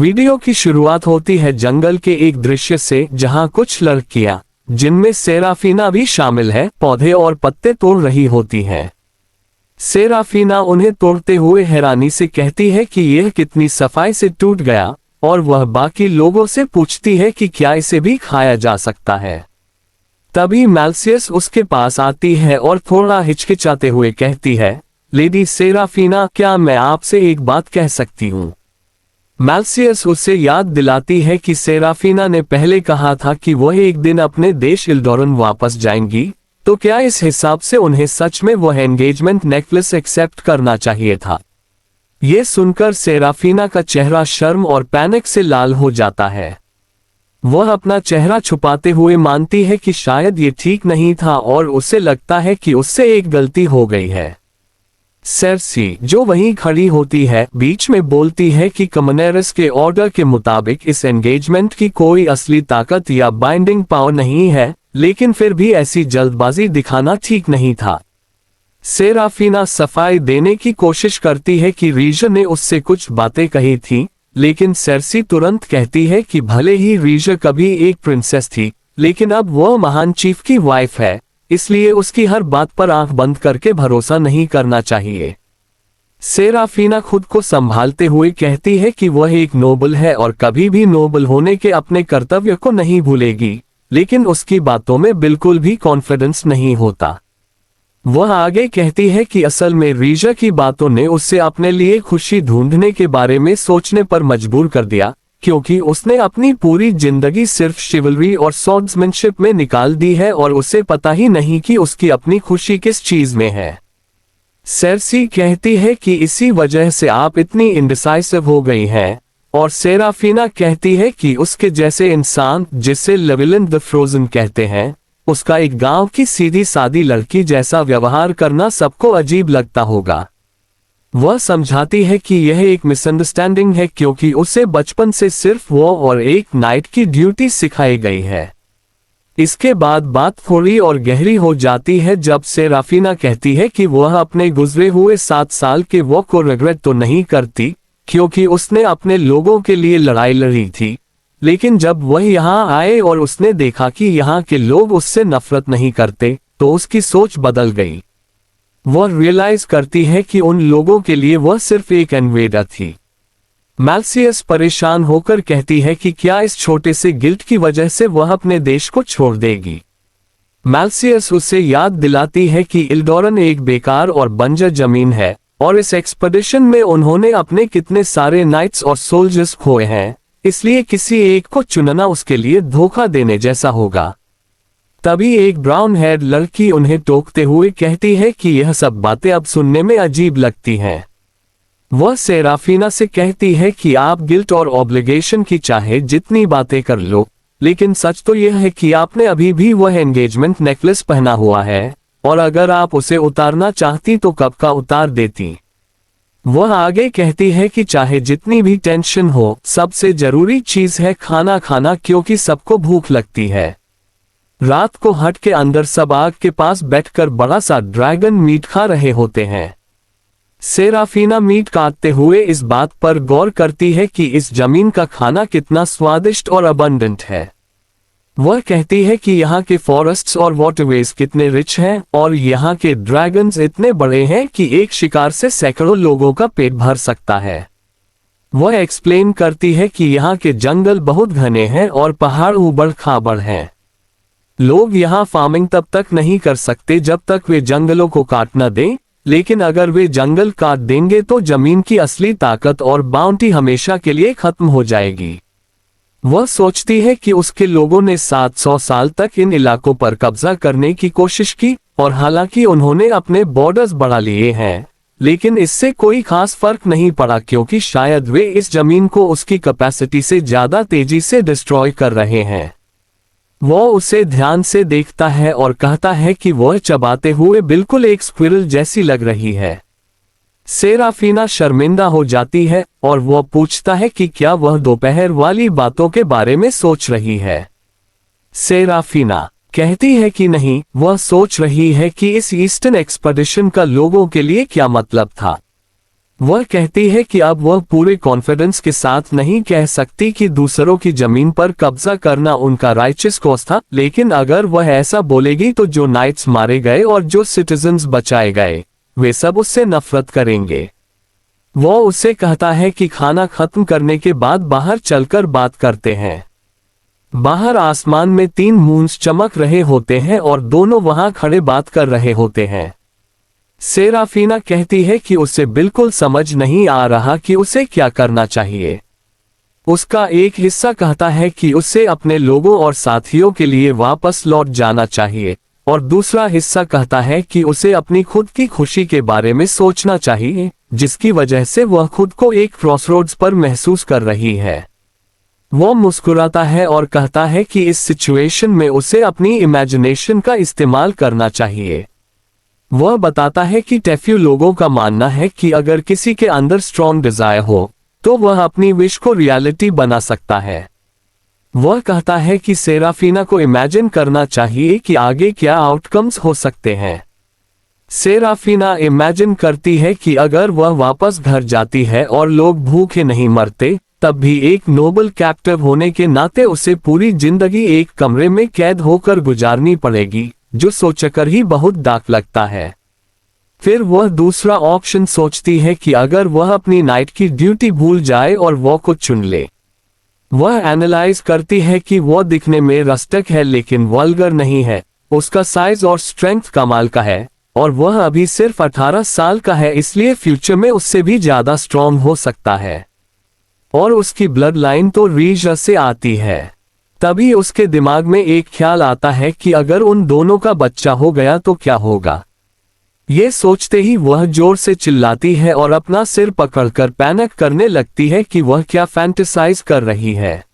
Video की शुरुआत होती है जंगल के एक दृश्य से जहां कुछ लड़कियां, जिनमें सेराफीना भी शामिल है, पौधे और पत्ते तोड़ रही होती हैं। सेराफीना उन्हें तोड़ते हुए हैरानी से कहती है कि यह कितनी सफाई से टूट गया, और वह बाकी लोगों से पूछती है कि क्या इसे भी खाया जा सकता है। तभी मैल्सियस उसके पास आती है और थोड़ा हिचकिचाते हुए कहती है, लेडी सेराफीना, क्या मैं आपसे एक बात कह सकती हूँ? मैल्सियस उसे याद दिलाती है कि सेराफीना ने पहले कहा था कि वह एक दिन अपने देश इल्डोरन वापस जाएंगी, तो क्या इस हिसाब से उन्हें सच में वह एंगेजमेंट नेकलेस एक्सेप्ट करना चाहिए था? ये सुनकर सेराफीना का चेहरा शर्म और पैनिक से लाल हो जाता है। वह अपना चेहरा छुपाते हुए मानती है कि शायद ये ठीक नहीं था और उसे लगता है कि उससे एक गलती हो गई है। सेर्सी, जो वहीं खड़ी होती है, बीच में बोलती है कि कमनेरस के ऑर्डर के मुताबिक इस एंगेजमेंट की कोई असली ताकत या बाइंडिंग पावर नहीं है, लेकिन फिर भी ऐसी जल्दबाजी दिखाना ठीक नहीं था। सेराफीना सफाई देने की कोशिश करती है कि रीजा ने उससे कुछ बातें कही थी, लेकिन सेर्सी तुरंत कहती है कि भले ही रीजा कभी एक प्रिंसेस थी, लेकिन अब वह महान चीफ की वाइफ है, इसलिए उसकी हर बात पर आंख बंद करके भरोसा नहीं करना चाहिए। सेराफीना खुद को संभालते हुए कहती है कि वह एक नोबल है और कभी भी नोबल होने के अपने कर्तव्य को नहीं भूलेगी, लेकिन उसकी बातों में बिल्कुल भी कॉन्फिडेंस नहीं होता। वह आगे कहती है कि असल में रीजा की बातों ने उससे अपने लिए खुशी ढूंढने के बारे में सोचने पर मजबूर कर दिया, क्योंकि उसने अपनी पूरी जिंदगी सिर्फ शिवलरी और स्वॉर्ड्समैनशिप में निकाल दी है और उसे पता ही नहीं कि उसकी अपनी खुशी किस चीज में है। सेर्सी कहती है कि इसी वजह से आप इतनी इंडिसाइसिव हो गई हैं, और सेराफीना कहती है कि उसके जैसे इंसान, जिसे लेविलिन द फ्रोजन कहते हैं, उसका एक गांव की सीधी सादी लड़की जैसा व्यवहार करना सबको अजीब लगता होगा। वह समझाती है कि यह एक मिसअंडरस्टैंडिंग है, क्योंकि उसे बचपन से सिर्फ वो और एक नाइट की ड्यूटी सिखाई गई है। इसके बाद बात थोड़ी और गहरी हो जाती है जब सेराफीना कहती है कि वह अपने गुजरे हुए 7 साल के वो को रिग्रेट तो नहीं करती, क्योंकि उसने अपने लोगों के लिए लड़ाई लड़ी थी, लेकिन जब वह यहाँ आए और उसने देखा कि यहाँ के लोग उससे नफरत नहीं करते, तो उसकी सोच बदल गई। वह रियलाइज करती है कि उन लोगों के लिए वह सिर्फ एक इन्वेडर थी। मैल्सियस परेशान होकर कहती है कि क्या इस छोटे से गिल्ट की वजह से वह अपने देश को छोड़ देगी। मैल्सियस उसे याद दिलाती है कि इल्डोरन एक बेकार और बंजर जमीन है, और इस एक्सपेडिशन में उन्होंने अपने कितने सारे नाइट्स और सोल्जर्स खोए हैं, इसलिए किसी एक को चुनना उसके लिए धोखा देने जैसा होगा। तभी एक ब्राउन हेयर लड़की उन्हें टोकते हुए कहती है कि यह सब बातें अब सुनने में अजीब लगती हैं। वह सेराफीना से कहती है कि आप गिल्ट और ऑब्लिगेशन की चाहे जितनी बातें कर लो, लेकिन सच तो यह है कि आपने अभी भी वह एंगेजमेंट नेकलेस पहना हुआ है, और अगर आप उसे उतारना चाहती तो कब का उतार देती। वह आगे कहती है कि चाहे जितनी भी टेंशन हो, सबसे जरूरी चीज है खाना खाना, क्योंकि सबको भूख लगती है। रात को हट के अंदर सब आग के पास बैठकर बड़ा सा ड्रैगन मीट खा रहे होते हैं। सेराफीना मीट काटते हुए इस बात पर गौर करती है कि इस जमीन का खाना कितना स्वादिष्ट और अबंडेंट है। वह कहती है कि यहाँ के फॉरेस्ट्स और वाटरवेज कितने रिच हैं, और यहाँ के ड्रैगन्स इतने बड़े हैं कि एक शिकार से सैकड़ों लोगों का पेट भर सकता है। वह एक्सप्लेन करती है कि यहाँ के जंगल बहुत घने हैं और पहाड़ उबड़ खाबड़ हैं। लोग यहाँ फार्मिंग तब तक नहीं कर सकते जब तक वे जंगलों को काट न दें, लेकिन अगर वे जंगल काट देंगे तो जमीन की असली ताकत और बाउंटी हमेशा के लिए खत्म हो जाएगी। वह सोचती है कि उसके लोगों ने 700 साल तक इन इलाकों पर कब्जा करने की कोशिश की, और हालांकि उन्होंने अपने बॉर्डर्स बढ़ा लिए हैं, लेकिन इससे कोई खास फर्क नहीं पड़ा, क्योंकि शायद वे इस जमीन को उसकी कैपेसिटी से ज्यादा तेजी से डिस्ट्रॉय कर रहे हैं। वह उसे ध्यान से देखता है और कहता है कि वह चबाते हुए बिल्कुल एक स्क्विरल जैसी लग रही है। सेराफीना शर्मिंदा हो जाती है और वह पूछता है कि क्या वह दोपहर वाली बातों के बारे में सोच रही है। सेराफीना कहती है कि नहीं, वह सोच रही है कि इस ईस्टर्न एक्सपेडिशन का लोगों के लिए क्या मतलब था। वह कहती है कि अब वह पूरे कॉन्फिडेंस के साथ नहीं कह सकती कि दूसरों की जमीन पर कब्जा करना उनका राइचियस कॉज था, लेकिन अगर वह ऐसा बोलेगी तो जो नाइट्स मारे गए और जो सिटीजन्स बचाए गए वे सब उससे नफरत करेंगे। वह उससे कहता है कि खाना खत्म करने के बाद बाहर चलकर बात करते हैं। बाहर आसमान में 3 मून्स चमक रहे होते हैं और दोनों वहां खड़े बात कर रहे होते हैं। सेराफीना कहती है कि उसे बिल्कुल समझ नहीं आ रहा कि उसे क्या करना चाहिए। उसका एक हिस्सा कहता है कि उसे अपने लोगों और साथियों के लिए वापस लौट जाना चाहिए और दूसरा हिस्सा कहता है कि उसे अपनी खुद की खुशी के बारे में सोचना चाहिए, जिसकी वजह से वह खुद को एक क्रॉसरोड्स पर महसूस कर रही है। वो मुस्कुराता है और कहता है कि इस सिचुएशन में उसे अपनी इमेजिनेशन का इस्तेमाल करना चाहिए। वह बताता है कि टेफ्यू लोगों का मानना है कि अगर किसी के अंदर स्ट्रॉन्ग डिजायर हो तो वह अपनी विश को रियलिटी बना सकता है। वह कहता है कि सेराफीना को इमेजिन करना चाहिए कि आगे क्या आउटकम्स हो सकते हैं। सेराफीना इमेजिन करती है कि अगर वह वापस घर जाती है और लोग भूखे नहीं मरते, तब भी एक नोबल कैप्टिव होने के नाते उसे पूरी जिंदगी एक कमरे में कैद होकर गुजारनी पड़ेगी, जो सोचकर ही बहुत डाक लगता है। फिर वह दूसरा ऑप्शन सोचती है कि अगर वह अपनी नाइट की ड्यूटी भूल जाए और वह को चुन ले। वह एनालाइज करती है कि वह दिखने में रस्टक है लेकिन वल्गर नहीं है, उसका साइज और स्ट्रेंथ कमाल का है और वह अभी सिर्फ 18 साल का है, इसलिए फ्यूचर में उससे भी ज्यादा स्ट्रॉन्ग हो सकता है। और उसकी ब्लड लाइन तो रीज से आती है। तभी उसके दिमाग में एक ख्याल आता है कि अगर उन दोनों का बच्चा हो गया तो क्या होगा। ये सोचते ही वह जोर से चिल्लाती है और अपना सिर पकड़कर पैनिक करने लगती है कि वह क्या फैंटेसाइज कर रही है।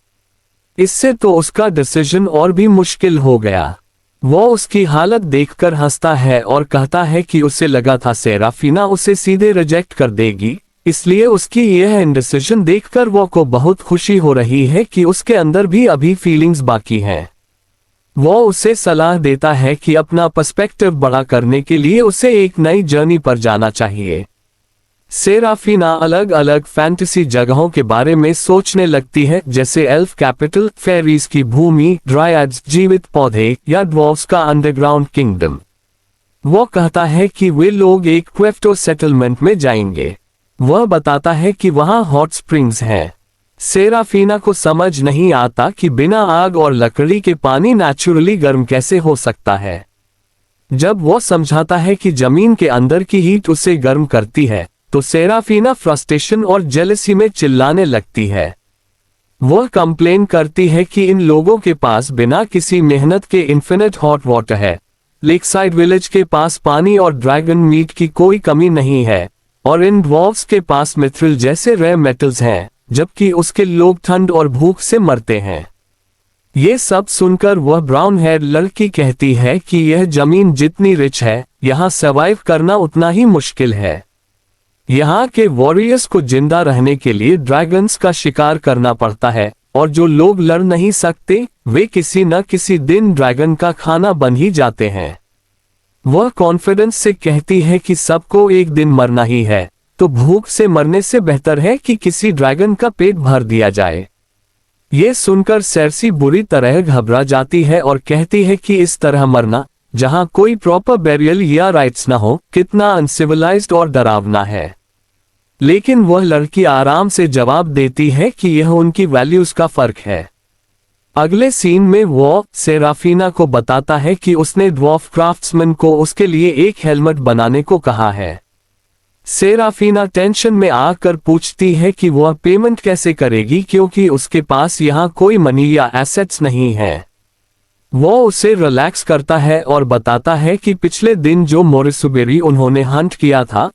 इससे तो उसका डिसीजन और भी मुश्किल हो गया। वो उसकी हालत देखकर हंसता है और कहता है कि उसे लगा था सेराफीना उसे सीधे रिजेक्ट कर देगी, इसलिए उसकी यह इंडिसिजन देखकर वो को बहुत खुशी हो रही है कि उसके अंदर भी अभी फीलिंग्स बाकी हैं। वो उसे सलाह देता है कि अपना पर्सपेक्टिव बड़ा करने के लिए उसे एक नई जर्नी पर जाना चाहिए। सेराफीना अलग अलग फैंटेसी जगहों के बारे में सोचने लगती है, जैसे एल्फ कैपिटल, फेरीज की भूमि, ड्रायड्स, जीवित पौधे या ड्वार्फ्स का अंडरग्राउंड किंगडम। वो कहता है कि वे लोग एक क्वेफ्टो सेटलमेंट में जाएंगे। वह बताता है कि वहां हॉट स्प्रिंग्स हैं। सेराफीना को समझ नहीं आता कि बिना आग और लकड़ी के पानी नेचुरली गर्म कैसे हो सकता है। जब वो समझाता है कि जमीन के अंदर की हीट उसे गर्म करती है, तो सेराफीना फ्रस्ट्रेशन और जेलसी में चिल्लाने लगती है। वह कंप्लेन करती है कि इन लोगों के पास बिना किसी मेहनत के इन्फिनिट हॉट वाटर है, लेकसाइड विलेज के पास पानी और ड्रैगन मीट की कोई कमी नहीं है, और इन ड्वार्फ्स के पास मिथ्रिल जैसे रेयर मेटल्स हैं, जबकि उसके लोग ठंड और भूख से मरते हैं। ये सब सुनकर वह ब्राउन हेयर लड़की कहती है कि यह जमीन जितनी रिच है, यहाँ सर्वाइव करना उतना ही मुश्किल है। यहाँ के वॉरियर्स को जिंदा रहने के लिए ड्रैगन्स का शिकार करना पड़ता है, और जो लोग लड़ नहीं सकते वे किसी न किसी दिन ड्रैगन का खाना बन ही जाते हैं। वह कॉन्फिडेंस से कहती है कि सबको एक दिन मरना ही है, तो भूख से मरने से बेहतर है कि किसी ड्रैगन का पेट भर दिया जाए। ये सुनकर सेर्सी बुरी तरह घबरा जाती है और कहती है कि इस तरह मरना, जहां कोई प्रॉपर बेरियल या राइट्स न हो, कितना अनसिविलाइज्ड और डरावना है। लेकिन वह लड़की आराम से जवाब देती है कि यह उनकी वैल्यूज का फर्क है। अगले सीन में वो सेराफीना को बताता है कि उसने ड्वार्फ क्राफ्ट्समैन को उसके लिए एक हेलमेट बनाने को कहा है। सेराफीना टेंशन में आकर पूछती है कि वह पेमेंट कैसे करेगी, क्योंकि उसके पास यहाँ कोई मनी या एसेट्स नहीं है। वो उसे रिलैक्स करता है और बताता है कि पिछले दिन जो मोरिसुबेरी उन्होंने हंट किया था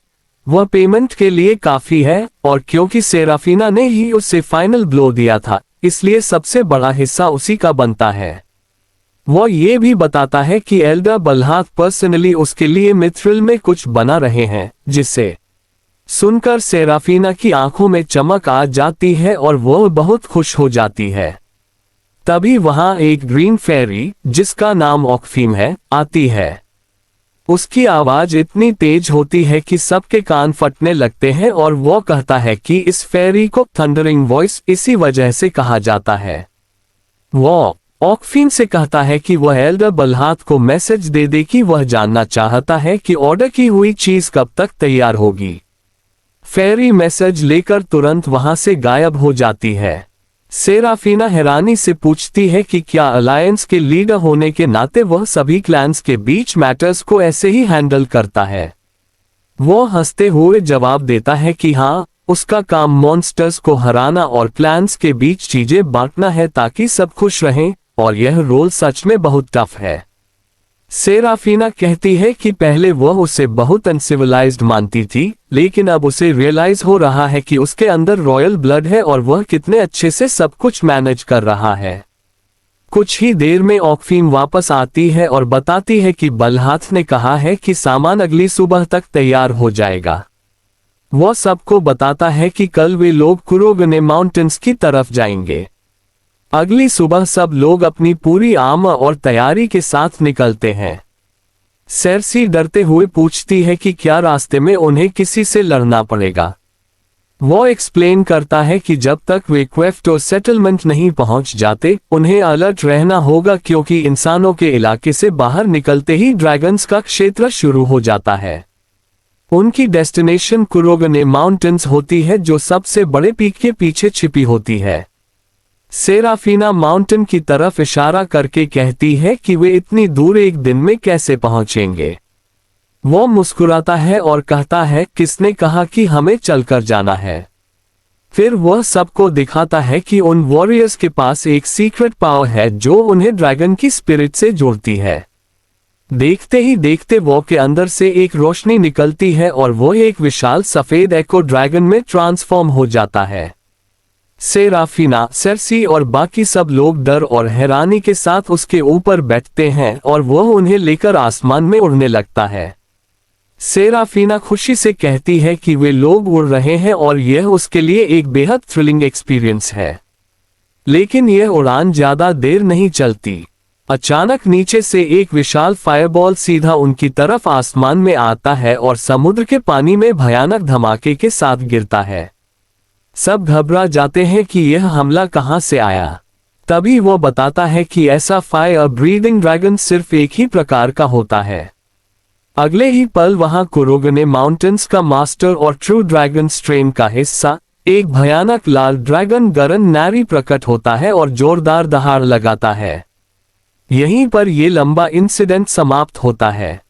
वह पेमेंट के लिए काफी है, और क्योंकि सेराफीना ने ही उसे फाइनल ब्लो दिया था, इसलिए सबसे बड़ा हिस्सा उसी का बनता है। वो ये भी बताता है कि एल्डर बल्हात पर्सनली उसके लिए मिथ्रिल में कुछ बना रहे हैं, जिसे सुनकर सेराफीना की आंखों में चमक आ जाती है और वो बहुत खुश हो जाती है। तभी वहां एक ग्रीन फेरी, जिसका नाम ऑक्फीम है, आती है। उसकी आवाज इतनी तेज होती है कि सबके कान फटने लगते हैं और वो कहता है कि इस फेरी को थंडरिंग वॉइस इसी वजह से कहा जाता है। वो ऑक्फीन से कहता है कि वह एल्डर बलहात को मैसेज दे दे कि वह जानना चाहता है कि ऑर्डर की हुई चीज कब तक तैयार होगी। फेरी मैसेज लेकर तुरंत वहां से गायब हो जाती है। सेराफीना हैरानी से पूछती है कि क्या अलायंस के लीडर होने के नाते वह सभी क्लैंस के बीच मैटर्स को ऐसे ही हैंडल करता है। वो हंसते हुए जवाब देता है कि हाँ, उसका काम मॉन्स्टर्स को हराना और क्लैंस के बीच चीजें बांटना है ताकि सब खुश रहें, और यह रोल सच में बहुत टफ है। सेराफीना कहती है कि पहले वह उसे बहुत अनसिविलाइज्ड मानती थी, लेकिन अब उसे रियलाइज हो रहा है कि उसके अंदर रॉयल ब्लड है और वह कितने अच्छे से सब कुछ मैनेज कर रहा है। कुछ ही देर में ऑक्फीन वापस आती है और बताती है कि बलहात ने कहा है कि सामान अगली सुबह तक तैयार हो जाएगा। वह सबको बताता है कि कल वे लोग कुरोगने माउंटेन्स की तरफ जाएंगे। अगली सुबह सब लोग अपनी पूरी आर्मर और तैयारी के साथ निकलते हैं। सेर्सी डरते हुए पूछती है कि क्या रास्ते में उन्हें किसी से लड़ना पड़ेगा। वो एक्सप्लेन करता है कि जब तक वे क्वेफ्टो सेटलमेंट नहीं पहुंच जाते, उन्हें अलर्ट रहना होगा क्योंकि इंसानों के इलाके से बाहर निकलते ही ड्रैगन्स का क्षेत्र शुरू हो जाता है। उनकी डेस्टिनेशन कुरोगने माउंटेन्स होती है जो सबसे बड़े पीक के पीछे छिपी होती है। सेराफीना माउंटेन की तरफ इशारा करके कहती है कि वे इतनी दूर एक दिन में कैसे पहुंचेंगे। वो मुस्कुराता है और कहता है, किसने कहा कि हमें चलकर जाना है। फिर वह सबको दिखाता है कि उन वॉरियर्स के पास एक सीक्रेट पावर है जो उन्हें ड्रैगन की स्पिरिट से जोड़ती है। देखते ही देखते वो के अंदर से एक रोशनी निकलती है और वो एक विशाल सफेद एको ड्रैगन में ट्रांसफॉर्म हो जाता है। सेराफीना, सेर्सी और बाकी सब लोग डर और हैरानी के साथ उसके ऊपर बैठते हैं और वह उन्हें लेकर आसमान में उड़ने लगता है। सेराफीना खुशी से कहती है कि वे लोग उड़ रहे हैं और यह उसके लिए एक बेहद थ्रिलिंग एक्सपीरियंस है। लेकिन यह उड़ान ज्यादा देर नहीं चलती। अचानक नीचे से एक विशाल फायरबॉल सीधा उनकी तरफ आसमान में आता है और समुद्र के पानी में भयानक धमाके के साथ गिरता है। सब घबरा जाते हैं कि यह हमला कहां से आया। तभी वो बताता है कि ऐसा फायर ब्रीदिंग ड्रैगन सिर्फ एक ही प्रकार का होता है। अगले ही पल वहां कुरोगने माउंटेन्स का मास्टर और ट्रू ड्रैगन स्ट्रेन का हिस्सा, एक भयानक लाल ड्रैगन गरन नारी प्रकट होता है और जोरदार दहाड़ लगाता है। यहीं पर यह लंबा इंसिडेंट समाप्त होता है।